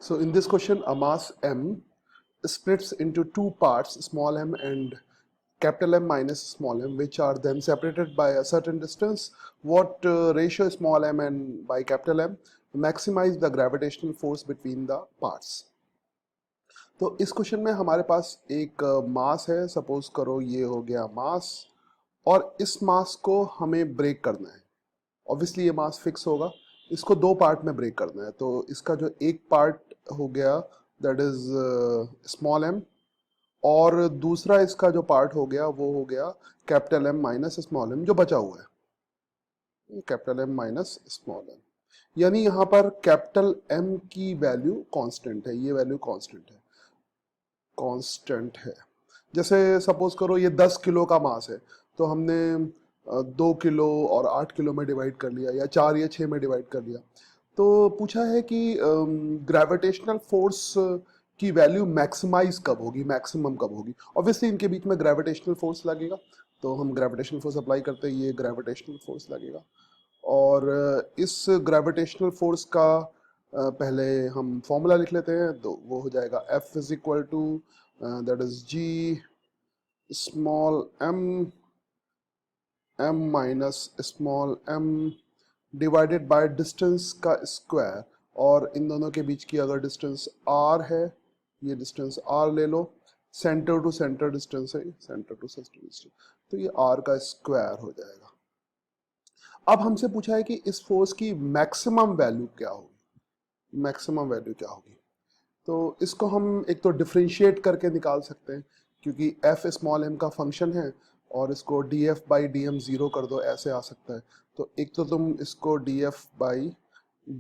So in this question, a mass m splits into two parts, small m and capital M minus small m, which are then separated by a certain distance. What ratio small m and by capital M maximize the gravitational force between the parts. तो इस question में हमारे पास एक मास है, suppose करो ये हो गया मास, और इस मास को हमें ब्रेक करना है. ऑब्वियसली ये मास फिक्स होगा, इसको दो पार्ट में ब्रेक करना है. तो इसका जो एक पार्ट हो गया दैट इज स्मॉल एम, और दूसरा इसका जो पार्ट हो गया वो हो गया capital M minus small M, जो बचा हुआ है capital M minus small M. यानी यहाँ पर कैपिटल एम की वैल्यू कांस्टेंट है, ये वैल्यू कांस्टेंट है. जैसे सपोज करो ये 10 किलो का मास है, तो हमने 2 किलो और 8 किलो में डिवाइड कर लिया, या 4 या 6 में डिवाइड कर लिया. तो पूछा है कि ग्रेविटेशनल फोर्स की वैल्यू मैक्सिमाइज कब होगी, मैक्सिमम कब होगी. ऑब्वियसली इनके बीच में ग्रेविटेशनल फोर्स लगेगा, तो हम ग्रेविटेशनल फोर्स अप्लाई करते हैं, ये ग्रेविटेशनल फोर्स लगेगा. और इस ग्रेविटेशनल फोर्स का पहले हम फॉर्मूला लिख लेते हैं. तो वो हो जाएगा F is equal to that is G small m minus small m divided by distance का स्क्वायर. और इन दोनों के बीच की अगर डिस्टेंस r है, ये डिस्टेंस r ले लो, सेंटर टू सेंटर डिस्टेंस है, सेंटर टू सेंटर डिस्टेंस, तो ये r का स्क्वायर हो जाएगा. अब हमसे पूछा है कि इस फोर्स की मैक्सिमम वैल्यू क्या होगी, मैक्सिमम वैल्यू क्या होगी. तो इसको हम एक तो डिफरेंशिएट करके निकाल सकते हैं, क्योंकि f स्मॉल m का फंक्शन है, और इसको df बाई dm जीरो कर दो, ऐसे आ सकता है. तो एक तो तुम इसको df बाई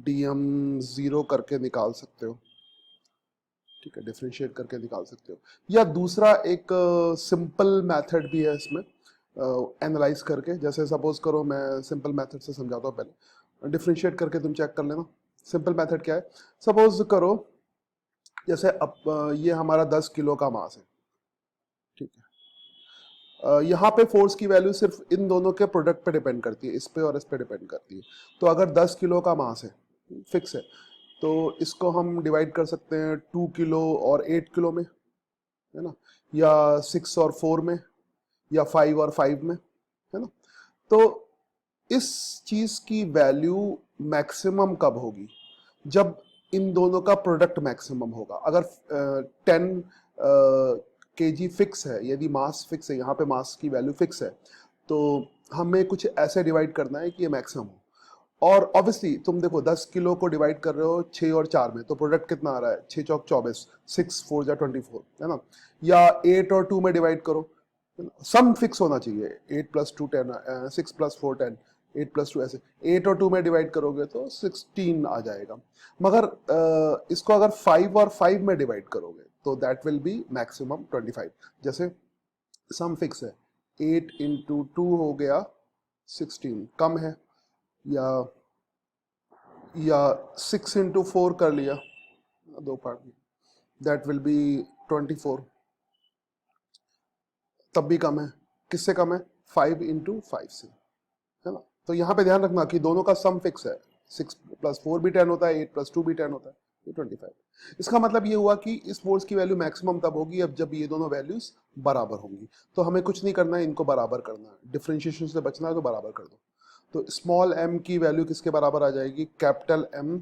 dm जीरो करके निकाल सकते हो, ठीक है, डिफरेंशिएट करके निकाल सकते हो. या दूसरा एक सिंपल मेथड भी है इसमें एनालाइज करके. जैसे सपोज करो मैं सिंपल मेथड से समझाता हूँ, पहले डिफरेंशिएट करके तुम चेक कर लेना. सिंपल मेथड क्या है, सपोज करो जैसे अब ये हमारा 10 किलो का मास है, ठीक है. यहाँ पे फोर्स की वैल्यू सिर्फ इन दोनों के प्रोडक्ट पे डिपेंड करती है, इस पे और इस पे डिपेंड करती है. तो अगर 10 किलो का मास है, फिक्स है, तो इसको हम डिवाइड कर सकते हैं 2 किलो और 8 किलो में, है ना, या 6 और 4 में, या 5 और 5 में, है ना. तो इस चीज की वैल्यू मैक्सिमम कब होगी, जब इन दोनों का प्रोडक्ट मैक्सिमम होगा. अगर 10 kg फिक्स है, यदि मास फिक्स है, यहाँ पे मास की वैल्यू फिक्स है, तो हमें कुछ ऐसे डिवाइड करना है कि ये मैक्सिमम हो. और ऑब्वियसली तुम देखो 10 किलो को डिवाइड कर रहे हो 6 और 4 में, तो प्रोडक्ट कितना आ रहा है, 6 चौक 24, 6 4 जा 24, है ना. या 8 और 2 में डिवाइड करो, सम फिक्स होना चाहिए, 8 प्लस 2 10, 6 प्लस 4 10, 8 प्लस 2 ऐसे. 8 और 2 में डिवाइड करोगे तो 16 आ जाएगा. मगर इसको अगर 5 और 5 में डिवाइड करोगे तो दैट विल बी मैक्सिमम 25. जैसे सम फिक्स है, 8 इंटू 2 हो गया 16, कम है, या 6 इंटू 4 कर लिया दो पार्ट में, दैट विल बी 24, तब भी कम है. किससे कम है, 5 इंटू 5 से, है ना. तो यहाँ पे ध्यान रखना कि दोनों का सम फिक्स है, 6 प्लस 4 भी 10 होता है, 8 प्लस 2 भी 10 होता है, ये 25. इसका मतलब ये हुआ कि इस फोर्स की वैल्यू मैक्सिमम तब होगी अब जब ये दोनों वैल्यूज बराबर होंगी. तो हमें कुछ नहीं करना है, इनको बराबर करना है, डिफरेंशिएशन से बचना है तो बराबर कर दो. तो स्मॉल m की वैल्यू किसके बराबर आ जाएगी, capital M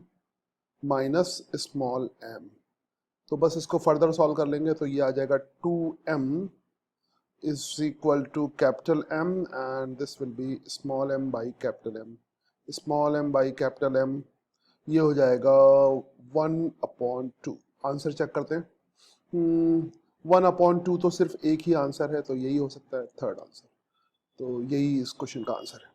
minus small m. तो बस इसको फर्दर सॉल्व कर लेंगे, तो ये आ जाएगा 2m is equal to capital M and this will be small m by capital M. small m by capital M ये हो जाएगा 1/2. आंसर चेक करते हैं. 1/2 तो सिर्फ एक ही आंसर है, तो यही हो सकता है थर्ड आंसर. तो यही इस क्वेश्चन का आंसर है.